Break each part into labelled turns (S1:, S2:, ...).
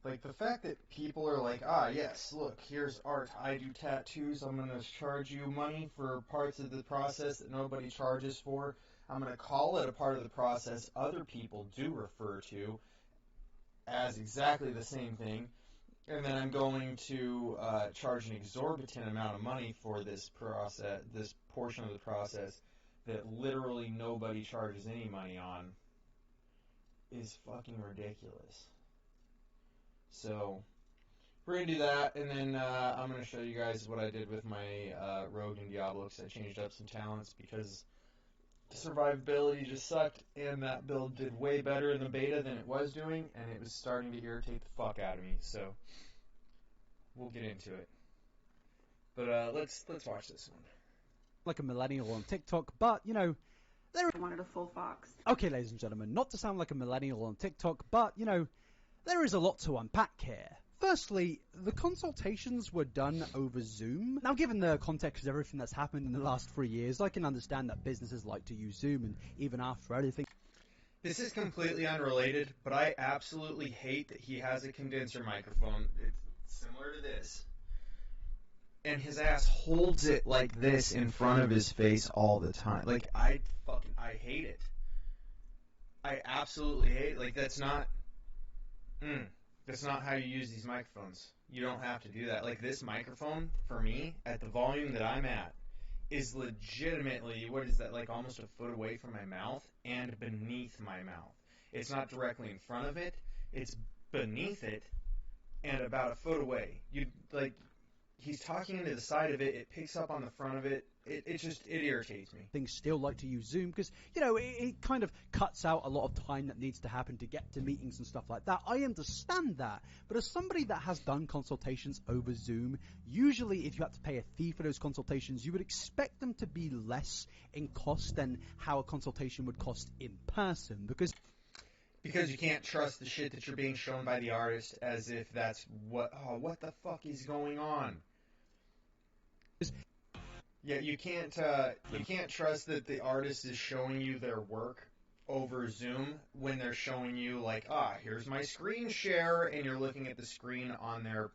S1: Like, the fact that people are like, ah, yes, look, here's art. I do tattoos. I'm going to charge you money for parts of the process that nobody charges for. I'm going to call it a part of the process other people do refer to as exactly the same thing. And then I'm going to charge an exorbitant amount of money for this process, this portion of the process that literally nobody charges any money on, is fucking ridiculous. So we're going to do that, and then I'm going to show you guys what I did with my Rogue and Diablo, because I changed up some talents because the survivability just sucked, and that build did way better in the beta than it was doing, and it was starting to irritate the fuck out of me, so we'll get into it. But let's watch this one.
S2: Like a millennial on TikTok, but, you know,
S3: I wanted a full fox.
S2: Okay, ladies and gentlemen, not to sound like a millennial on TikTok, but, you know, there is a lot to unpack here. Firstly, the consultations were done over Zoom. Now, given the context of everything that's happened in the last 3 years, I can understand that businesses like to use Zoom, and even after everything.
S1: This is completely unrelated, but I absolutely hate that he has a condenser microphone. It's similar to this. And his ass holds it like this in front of his face all the time. Like, I hate it. I absolutely hate it. Like, that's not how you use these microphones. You don't have to do that. Like, this microphone, for me, at the volume that I'm at, is legitimately, what is that, like almost a foot away from my mouth and beneath my mouth. It's not directly in front of it. It's beneath it and about a foot away. He's talking into the side of it. It picks up on the front of it. It irritates me.
S2: Things still like to use Zoom because, you know, it kind of cuts out a lot of time that needs to happen to get to meetings and stuff like that. I understand that. But as somebody that has done consultations over Zoom, usually if you had to pay a fee for those consultations, you would expect them to be less in cost than how a consultation would cost in person. Because
S1: you can't trust the shit that you're being shown by the artist as if that's what the fuck is going on. Yeah, you can't trust that the artist is showing you their work over Zoom when they're showing you, like, here's my screen share, and you're looking at the screen on their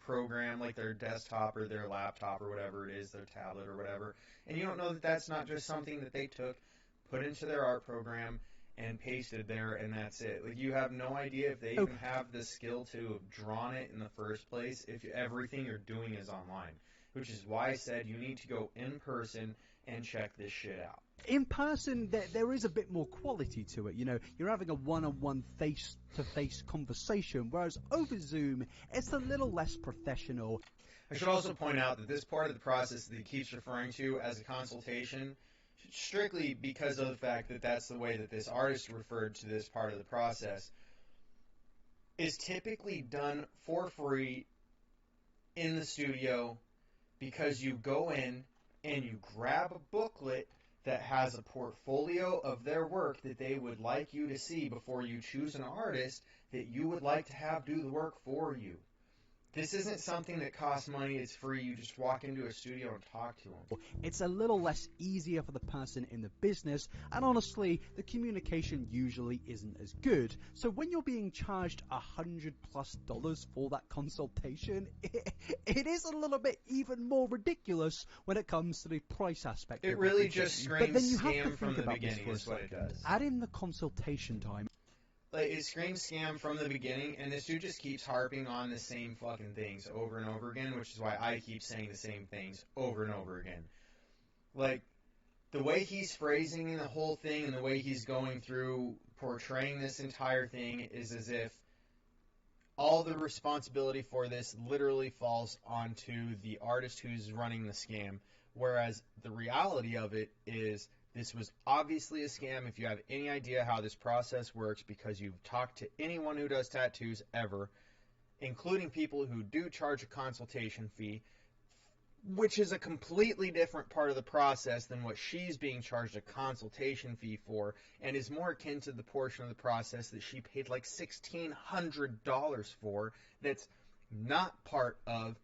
S1: program, like their desktop or their laptop or whatever it is, their tablet or whatever, and you don't know that that's not just something that they took, put into their art program, and pasted there, and that's it. Like, you have no idea if they even have the skill to have drawn it in the first place if everything you're doing is online. Which is why I said you need to go in person and check this shit out.
S2: In person, there is a bit more quality to it. You know, you're having a one-on-one, face-to-face conversation, whereas over Zoom, it's a little less professional.
S1: I should also point out that this part of the process that he keeps referring to as a consultation, strictly because of the fact that that's the way that this artist referred to this part of the process, is typically done for free in the studio, because you go in and you grab a booklet that has a portfolio of their work that they would like you to see before you choose an artist that you would like to have do the work for you. This isn't something that costs money, it's free, you just walk into a studio and talk to them.
S2: It's a little less easier for the person in the business, and honestly, the communication usually isn't as good. So when you're being charged $100+ for that consultation, it is a little bit even more ridiculous when it comes to the price aspect.
S1: It really just screams scam from the beginning is what it does.
S2: Add in the consultation time.
S1: Like, it screams scam from the beginning, and this dude just keeps harping on the same fucking things over and over again, which is why I keep saying the same things over and over again. Like, the way he's phrasing the whole thing and the way he's going through portraying this entire thing is as if all the responsibility for this literally falls onto the artist who's running the scam, whereas the reality of it is this was obviously a scam if you have any idea how this process works, because you've talked to anyone who does tattoos ever, including people who do charge a consultation fee, which is a completely different part of the process than what she's being charged a consultation fee for, and is more akin to the portion of the process that she paid like $1,600 for, that's not part of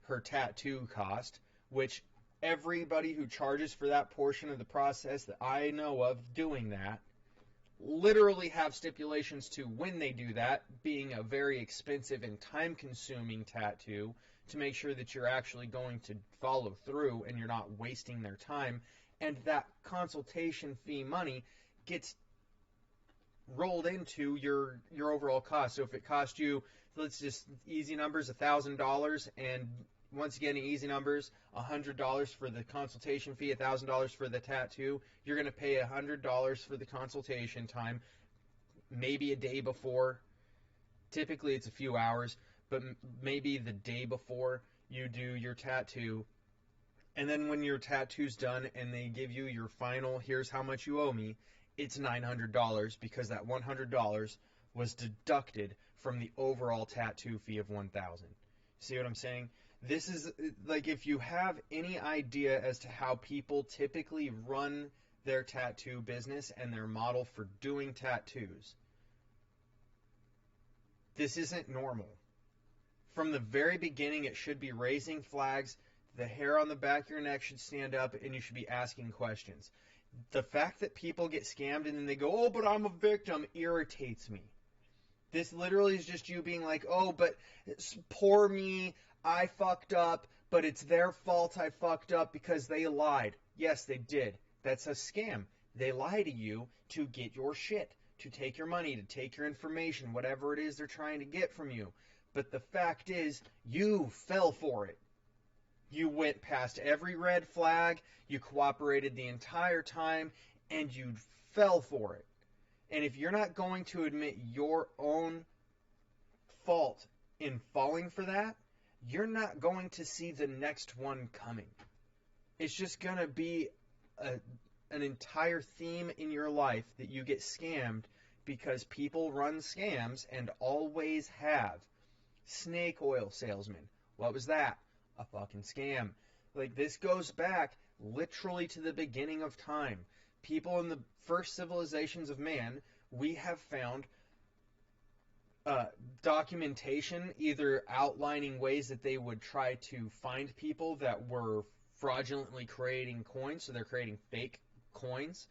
S1: her tattoo cost, which everybody who charges for that portion of the process that I know of doing that
S4: literally have stipulations to when they do that, being a very expensive and time-consuming tattoo, to make sure that you're actually going to follow through and you're not wasting their time. And that consultation fee money gets rolled into your overall cost. So if it cost you, let's just easy numbers, $1,000, and once again, easy numbers, $100 for the consultation fee, $1,000 for the tattoo, you're going to pay $100 for the consultation time, maybe a day before. Typically it's a few hours, but maybe the day before you do your tattoo. And then when your tattoo's done and they give you your final, here's how much you owe me, it's $900 because that $100 was deducted from the overall tattoo fee of $1,000. See what I'm saying? This is, like, if you have any idea as to how people typically run their tattoo business and their model for doing tattoos, this isn't normal. From the very beginning, it should be raising flags, the hair on the back of your neck should stand up, and you should be asking questions. The fact that people get scammed and then they go, oh, but I'm a victim, irritates me. This literally is just you being like, oh, but poor me, I fucked up, but it's their fault I fucked up because they lied. Yes, they did. That's a scam. They lie to you to get your shit, to take your money, to take your information, whatever it is they're trying to get from you. But the fact is, you fell for it. You went past every red flag, you cooperated the entire time, and you fell for it. And if you're not going to admit your own fault in falling for that, you're not going to see the next one coming. It's just going to be an entire theme in your life that you get scammed because people run scams and always have. Snake oil salesman. What was that? A fucking scam. Like, this goes back literally to the beginning of time. People in the first civilizations of man, we have found documentation either outlining ways that they would try to find people that were fraudulently creating coins, so they're creating fake coins,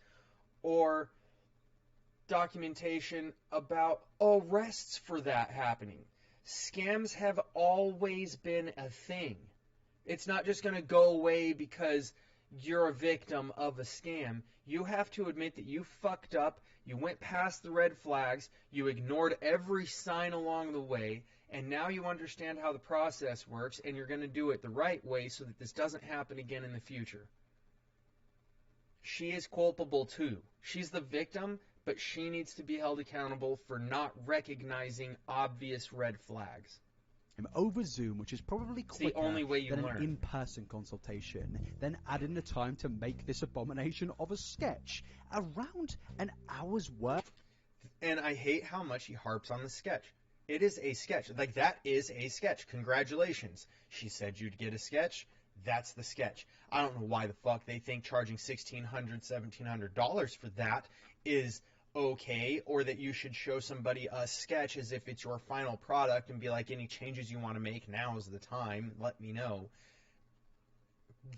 S4: or documentation about arrests for that happening. Scams have always been a thing. It's not just going to go away because you're a victim of a scam. You have to admit that you fucked up, you went past the red flags, you ignored every sign along the way, and now you understand how the process works, and you're going to do it the right way so that this doesn't happen again in the future. She is culpable too. She's the victim, but she needs to be held accountable for not recognizing obvious red flags.
S2: Over Zoom, which is probably quicker
S4: the only way you
S2: than
S4: learn.
S2: An in-person consultation. Then add in the time to make this abomination of a sketch. Around an hour's work.
S4: And I hate how much he harps on the sketch. It is a sketch. Like, that is a sketch. Congratulations. She said you'd get a sketch. That's the sketch. I don't know why the fuck they think charging $1,600, $1,700 for that is okay, or that you should show somebody a sketch as if it's your final product and be like, any changes you want to make, now is the time, let me know.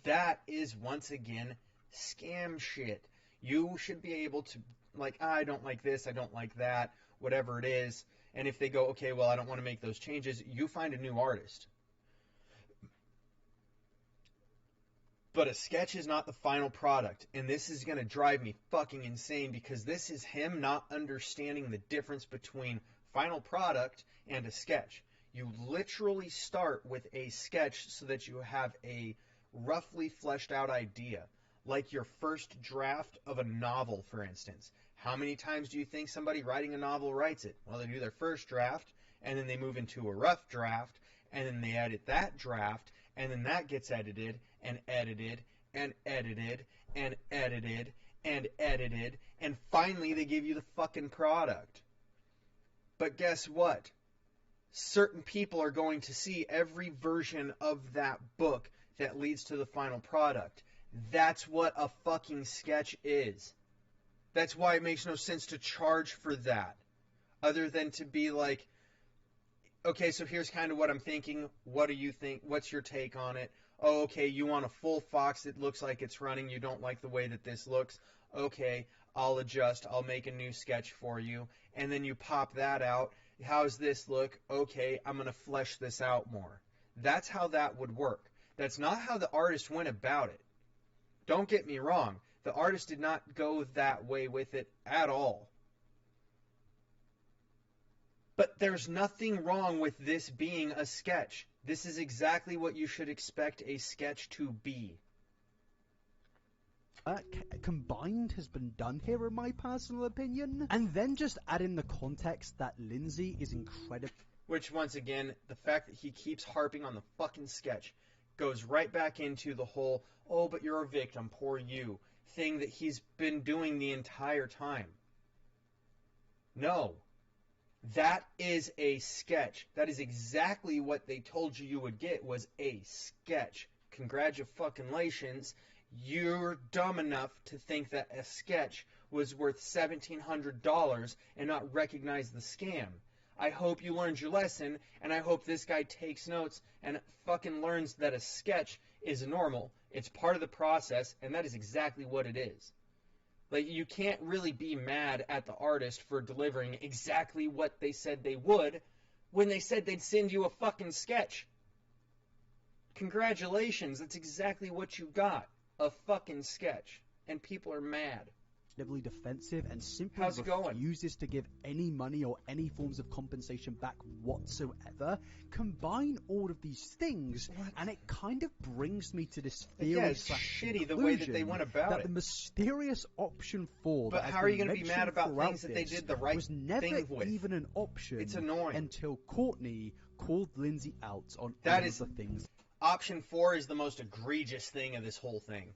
S4: That is, once again, scam shit. You should be able to, like, I don't like this, I don't like that, whatever it is, and if they go, okay, well, I don't want to make those changes, you find a new artist. But a sketch is not the final product, and this is going to drive me fucking insane because this is him not understanding the difference between final product and a sketch. You literally start with a sketch so that you have a roughly fleshed out idea, like your first draft of a novel, for instance. How many times do you think somebody writing a novel writes it? Well, they do their first draft, and then they move into a rough draft, and then they edit that draft, and then that gets edited, and edited, and edited, and edited, and edited, and finally they give you the fucking product. But guess what? Certain people are going to see every version of that book that leads to the final product. That's what a fucking sketch is. That's why it makes no sense to charge for that, other than to be like, okay, so here's kind of what I'm thinking. What do you think? What's your take on it? Oh, okay, you want a full fox that looks like it's running. You don't like the way that this looks. Okay, I'll adjust, I'll make a new sketch for you, and then you pop that out. How's this look? Okay, I'm going to flesh this out more. That's how that would work. That's not how the artist went about it. Don't get me wrong. The artist did not go that way with it at all. But there's nothing wrong with this being a sketch. This is exactly what you should expect a sketch to be.
S2: Combined has been done here, in my personal opinion. And then just add in the context that Lindsay is incredible.
S4: Which, once again, the fact that he keeps harping on the fucking sketch goes right back into the whole, oh, but you're a victim, poor you, thing that he's been doing the entire time. No. That is a sketch. That is exactly what they told you would get, was a sketch. Congratulations. You're dumb enough to think that a sketch was worth $1,700 and not recognize the scam. I hope you learned your lesson, and I hope this guy takes notes and fucking learns that a sketch is normal. It's part of the process, and that is exactly what it is. Like, you can't really be mad at the artist for delivering exactly what they said they would when they said they'd send you a fucking sketch. Congratulations, that's exactly what you got. A fucking sketch. And people are mad.
S2: Defensive and simply
S4: How's it going?
S2: refuses to give any money or any forms of compensation back whatsoever. Combine all of these things, and it kind of brings me to this theory.
S4: Yeah, it's shitty the way that they went about
S2: that
S4: it.
S2: The mysterious option 4.
S4: But how are you going to be mad about things that they did the right
S2: was never
S4: thing with?
S2: even an option.
S4: It's annoying.
S2: Until Courtney called Lindsay out on
S4: That
S2: all
S4: is
S2: of the things.
S4: Option 4 is the most egregious thing of this whole thing.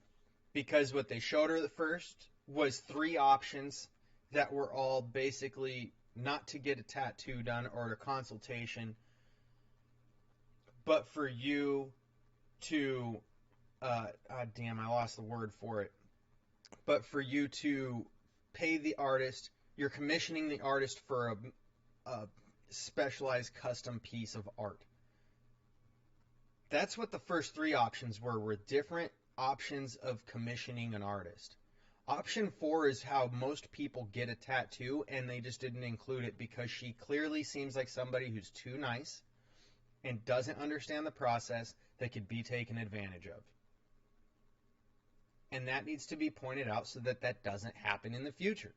S4: Because what they showed her at first was 3 options that were all basically not to get a tattoo done or a consultation, but for you to, I lost the word for it, but for you to pay the artist, you're commissioning the artist for a specialized custom piece of art. That's what the first 3 options were different options of commissioning an artist. Option 4 is how most people get a tattoo, and they just didn't include it because she clearly seems like somebody who's too nice and doesn't understand the process that could be taken advantage of. And that needs to be pointed out so that that doesn't happen in the future.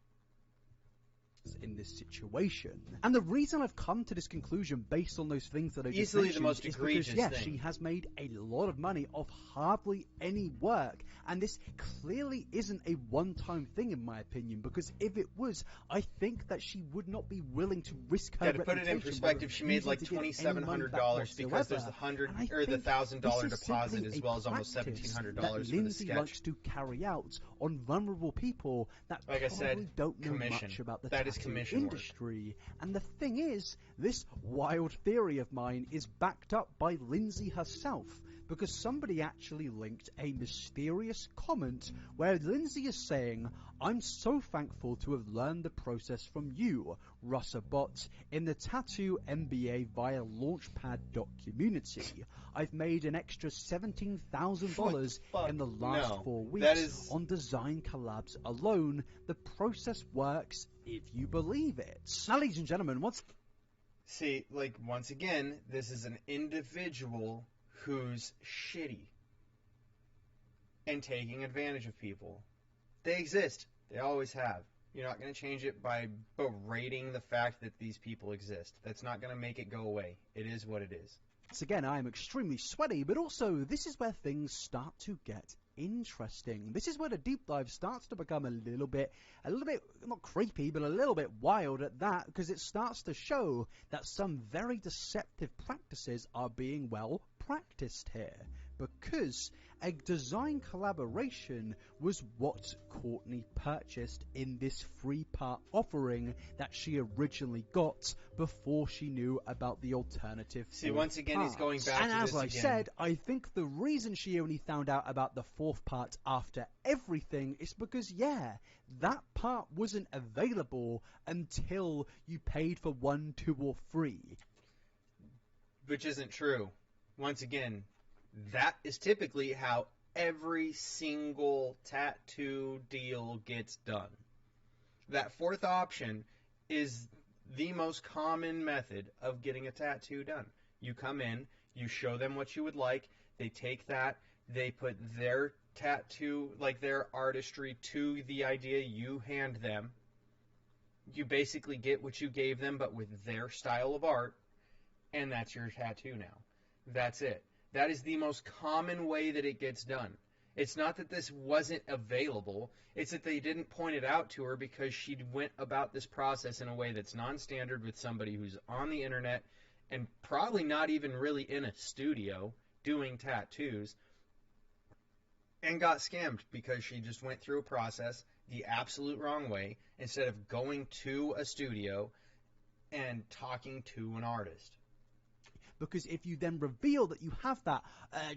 S2: In this situation. And the reason I've come to this conclusion based on those things that I just
S4: Easily
S2: mentioned
S4: the most
S2: is
S4: egregious
S2: because, yes,
S4: thing.
S2: she has made a lot of money off hardly any work, and this clearly isn't a one-time thing in my opinion, because if it was, I think that she would not be willing to risk her
S4: To put it in perspective, she made like $2,700 because there's the $1,000 deposit as well as almost $1,700 for the
S2: Lindsay
S4: sketch.
S2: likes to carry out on vulnerable people that
S4: Like I
S2: probably
S4: said,
S2: don't know
S4: commission.
S2: much about the
S4: That is
S2: tattoo
S4: commission work.
S2: industry. And the thing is, this wild theory of mine is backed up by Lindsay herself, because somebody actually linked a mysterious comment where Lindsay is saying, "I'm so thankful to have learned the process from you, Russabot, in the Tattoo MBA via Launchpad community. I've made an extra $17,000 in the last 4 weeks on design collabs alone. The process works if you believe it." Now, ladies and gentlemen,
S4: See, like, once again, this is an individual who's shitty and taking advantage of people. They exist. They always have. You're not going to change it by berating the fact that these people exist. That's not going to make it go away. It is what it is.
S2: once again, I am extremely sweaty, but also this is where things start to get interesting. This is where the deep dive starts to become a little bit, not creepy, but a little bit wild at that, because it starts to show that some very deceptive practices are being well practiced here. Because a design collaboration was what Courtney purchased in this 3-part offering that she originally got before she knew about the alternative.
S4: See, once again, he's going back
S2: and
S4: to
S2: as
S4: this
S2: I
S4: again.
S2: said, I think the reason she only found out about the 4th part after everything is because, yeah, that part wasn't available until you paid for 1, 2, or 3.
S4: Which isn't true. Once again, that is typically how every single tattoo deal gets done. That fourth option is the most common method of getting a tattoo done. You come in, you show them what you would like, they take that, they put their tattoo, like their artistry to the idea you hand them. You basically get what you gave them, but with their style of art, and that's your tattoo now. That's it. That is the most common way that it gets done. It's not that this wasn't available. It's that they didn't point it out to her because she went about this process in a way that's non-standard with somebody who's on the internet and probably not even really in a studio doing tattoos, and got scammed because she just went through a process the absolute wrong way instead of going to a studio and talking to an artist.
S2: Because if you then reveal that you have that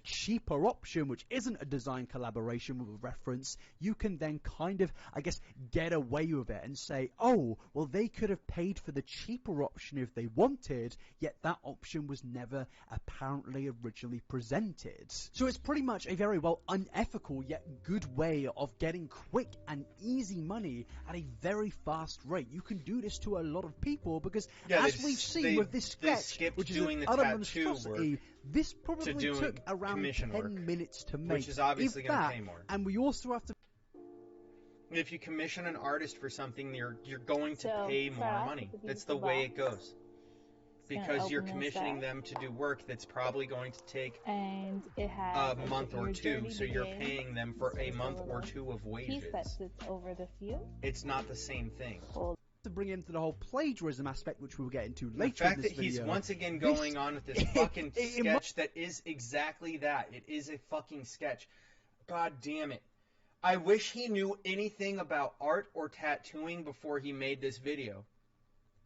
S2: cheaper option, which isn't a design collaboration with a reference, you can then kind of, I guess, get away with it and say, oh, well, they could have paid for the cheaper option if they wanted, yet that option was never apparently originally presented. So it's pretty much a very, well, unethical yet good way of getting quick and easy money at a very fast rate. You can do this to a lot of people because, as we've seen with this sketch, which is an utter monstrosity, this probably took around 10 minutes to make,
S4: which is obviously going to pay more.
S2: And we also have to...
S4: If you commission an artist for something, you're going to pay more money. That's the way it goes. Because you're commissioning them to do work that's probably going to take a month or two, so you're paying them for a month or two of wages. It's not the same thing.
S2: To bring into the whole plagiarism aspect, which we'll get into later in this video.
S4: The fact that he's once again going on with this fucking sketch that is exactly that. It is a fucking sketch. God damn it. I wish he knew anything about art or tattooing before he made this video.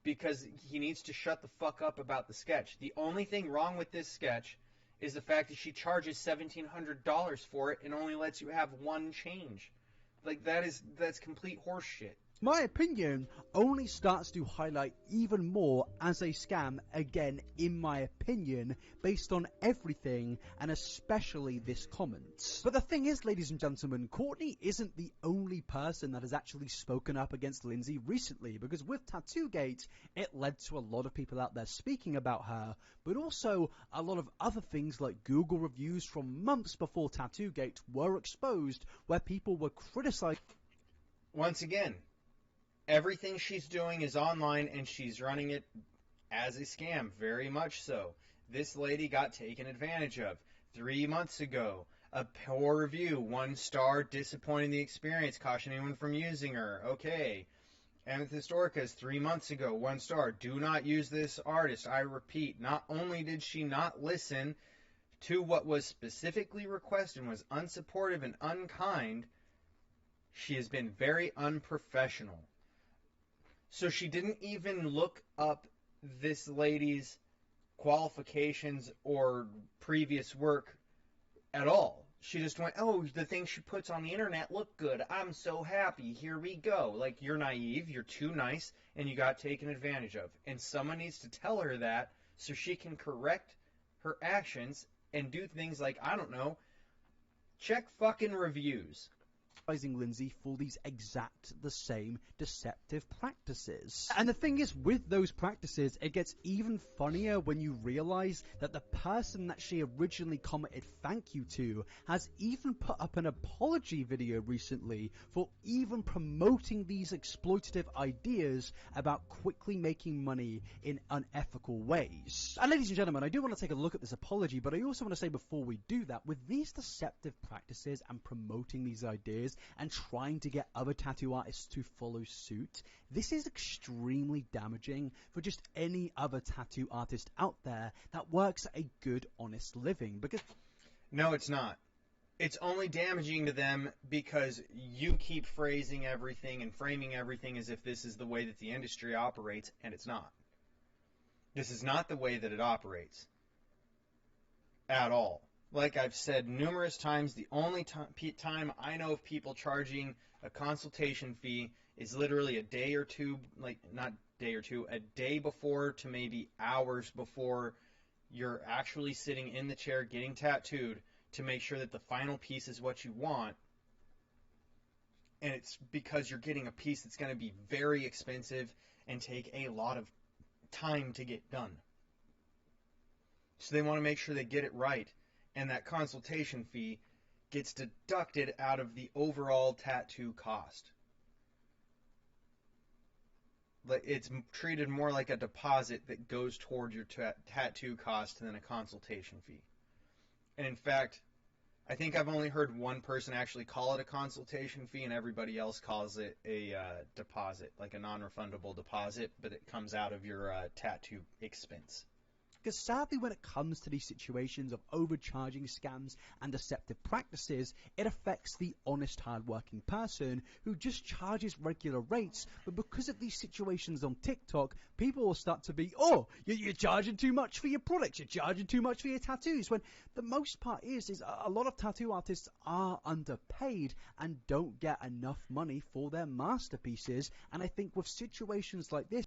S4: Because he needs to shut the fuck up about the sketch. The only thing wrong with this sketch is the fact that she charges $1,700 for it and only lets you have one change. Like, that's complete horseshit.
S2: My opinion only starts to highlight even more as a scam, again, in my opinion, based on everything, and especially this comment. But the thing is, ladies and gentlemen, Courtney isn't the only person that has actually spoken up against Lindsay recently, because with TattooGate, it led to a lot of people out there speaking about her, but also a lot of other things like Google reviews from months before TattooGate were exposed, where people were criticizing.
S4: Once again, everything she's doing is online, and she's running it as a scam, very much so. This lady got taken advantage of 3 months ago. A poor review, 1 star, disappointing the experience, caution anyone from using her. Okay. Amethyst Orcas, 3 months ago, 1 star, do not use this artist. I repeat, not only did she not listen to what was specifically requested and was unsupportive and unkind, she has been very unprofessional. So she didn't even look up this lady's qualifications or previous work at all. She just went, oh, the things she puts on the internet look good. I'm so happy. Here we go. Like, you're naive, you're too nice, and you got taken advantage of. And someone needs to tell her that so she can correct her actions and do things like, I don't know, check fucking reviews.
S2: Lindsay for these the same deceptive practices. And the thing is, with those practices, it gets even funnier when you realize that the person that she originally commented thank you to has even put up an apology video recently for even promoting these exploitative ideas about quickly making money in unethical ways. And ladies and gentlemen, I do want to take a look at this apology, but I also want to say before we do that, with these deceptive practices and promoting these ideas and trying to get other tattoo artists to follow suit, this is extremely damaging for just any other tattoo artist out there that works a good, honest living. Because
S4: no, it's not. It's only damaging to them because you keep phrasing everything and framing everything as if this is the way that the industry operates, and it's not. This is not the way that it operates at all. Like I've said numerous times, the only time I know of people charging a consultation fee is literally a day or two, like not day or two, a day before to maybe hours before you're actually sitting in the chair getting tattooed to make sure that the final piece is what you want. And it's because you're getting a piece that's going to be very expensive and take a lot of time to get done. So they want to make sure they get it right. And that consultation fee gets deducted out of the overall tattoo cost. It's treated more like a deposit that goes toward your tattoo cost than a consultation fee. And in fact, I think I've only heard one person actually call it a consultation fee, and everybody else calls it a deposit, like a non-refundable deposit, but it comes out of your tattoo expense.
S2: Because sadly, when it comes to these situations of overcharging scams and deceptive practices, it affects the honest, hard-working person who just charges regular rates. But because of these situations on TikTok, people will start to be, oh, you're charging too much for your products, you're charging too much for your tattoos. When the most part is a lot of tattoo artists are underpaid and don't get enough money for their masterpieces. And I think with situations like this,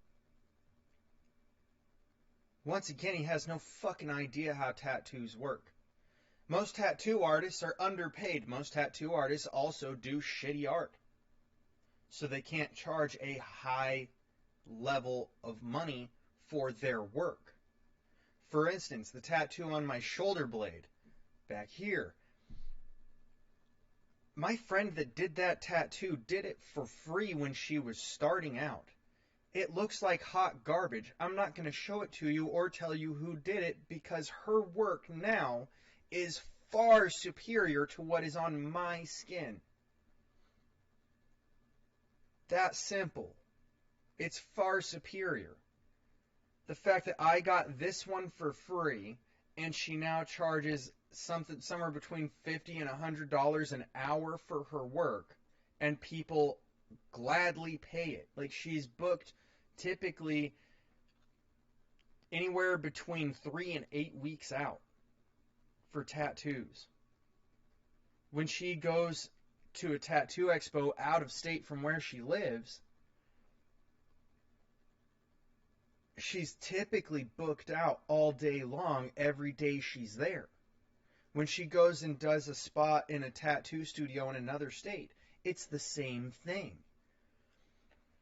S4: once again, he has no fucking idea how tattoos work. Most tattoo artists are underpaid. Most tattoo artists also do shitty art. So they can't charge a high level of money for their work. For instance, the tattoo on my shoulder blade, back here. My friend that did that tattoo did it for free when she was starting out. It looks like hot garbage. I'm not going to show it to you or tell you who did it because her work now is far superior to what is on my skin. That simple. It's far superior. The fact that I got this one for free and she now charges somewhere between $50 and $100 an hour for her work, and people gladly pay it. Like, she's booked typically anywhere between 3 and 8 weeks out for tattoos. When she goes to a tattoo expo out of state from where she lives, she's typically booked out all day long every day she's there. When she goes and does a spot in a tattoo studio in another state, it's the same thing.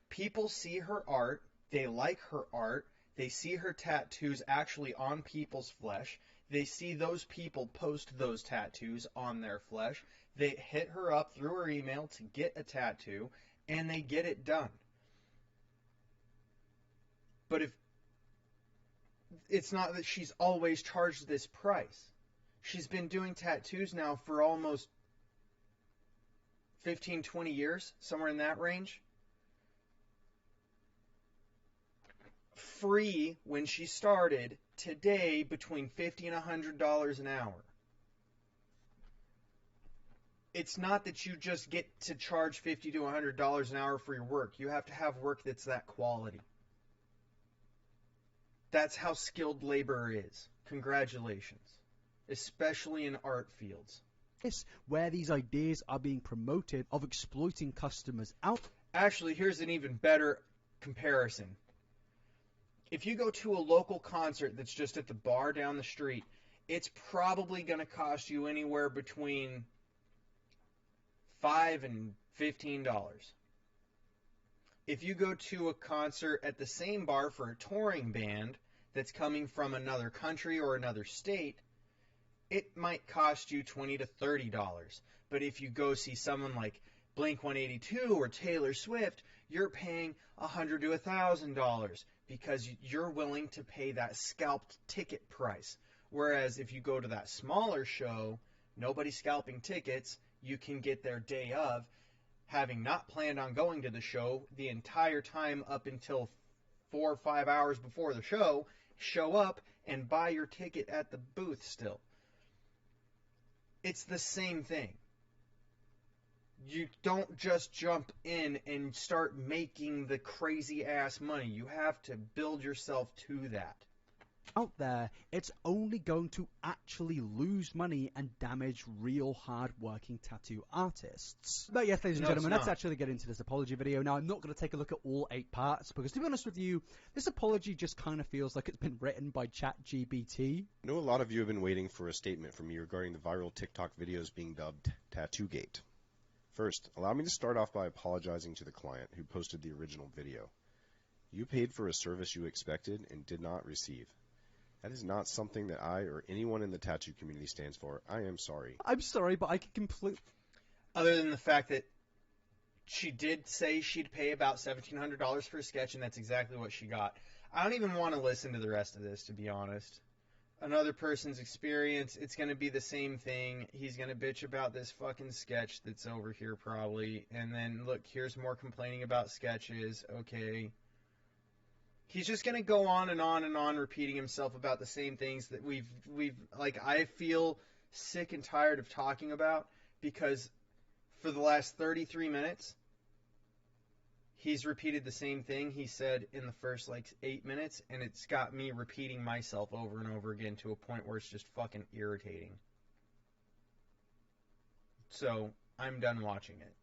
S4: People see her art, they like her art, they see her tattoos actually on people's flesh, they see those people post those tattoos on their flesh, they hit her up through her email to get a tattoo, and they get it done. But if it's not that she's always charged this price. She's been doing tattoos now for almost 15, 20 years, somewhere in that range. Free when she started, today between $50 and $100 an hour. It's not that you just get to charge $50 to $100 an hour for your work. You have to have work that's that quality. That's how skilled labor is. Congratulations. Especially in art fields.
S2: Where these ideas are being promoted of exploiting customers out.
S4: Actually, here's an even better comparison. If you go to a local concert that's just at the bar down the street, it's probably going to cost you anywhere between $5 and $15. If you go to a concert at the same bar for a touring band that's coming from another country or another state, it might cost you $20 to $30. But if you go see someone like Blink-182 or Taylor Swift, you're paying $100 to $1,000 because you're willing to pay that scalped ticket price. Whereas if you go to that smaller show, nobody's scalping tickets, you can get there day of, having not planned on going to the show the entire time up until 4 or 5 hours before the show, show up and buy your ticket at the booth still. It's the same thing. You don't just jump in and start making the crazy ass money. You have to build yourself to that.
S2: Out there, it's only going to actually lose money and damage real hard-working tattoo artists. But yes, ladies and gentlemen, let's actually get into this apology video. Now, I'm not going to take a look at all 8 parts, because to be honest with you, this apology just kind of feels like it's been written by ChatGPT.
S5: I know a lot of you have been waiting for a statement from me regarding the viral TikTok videos being dubbed TattooGate. First, allow me to start off by apologizing to the client who posted the original video. You paid for a service you expected and did not receive. That is not something that I or anyone in the tattoo community stands for. I am sorry.
S2: I'm sorry, but I can completely...
S4: Other than the fact that she did say she'd pay about $1,700 for a sketch, and that's exactly what she got. I don't even want to listen to the rest of this, to be honest. Another person's experience, it's going to be the same thing. He's going to bitch about this fucking sketch that's over here probably. And then, look, here's more complaining about sketches. Okay. He's just going to go on and on and on repeating himself about the same things that we've like, I feel sick and tired of talking about, because for the last 33 minutes, he's repeated the same thing he said in the first, 8 minutes, and it's got me repeating myself over and over again to a point where it's just fucking irritating. So, I'm done watching it.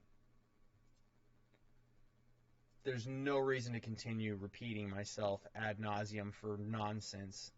S4: There's no reason to continue repeating myself ad nauseum for nonsense.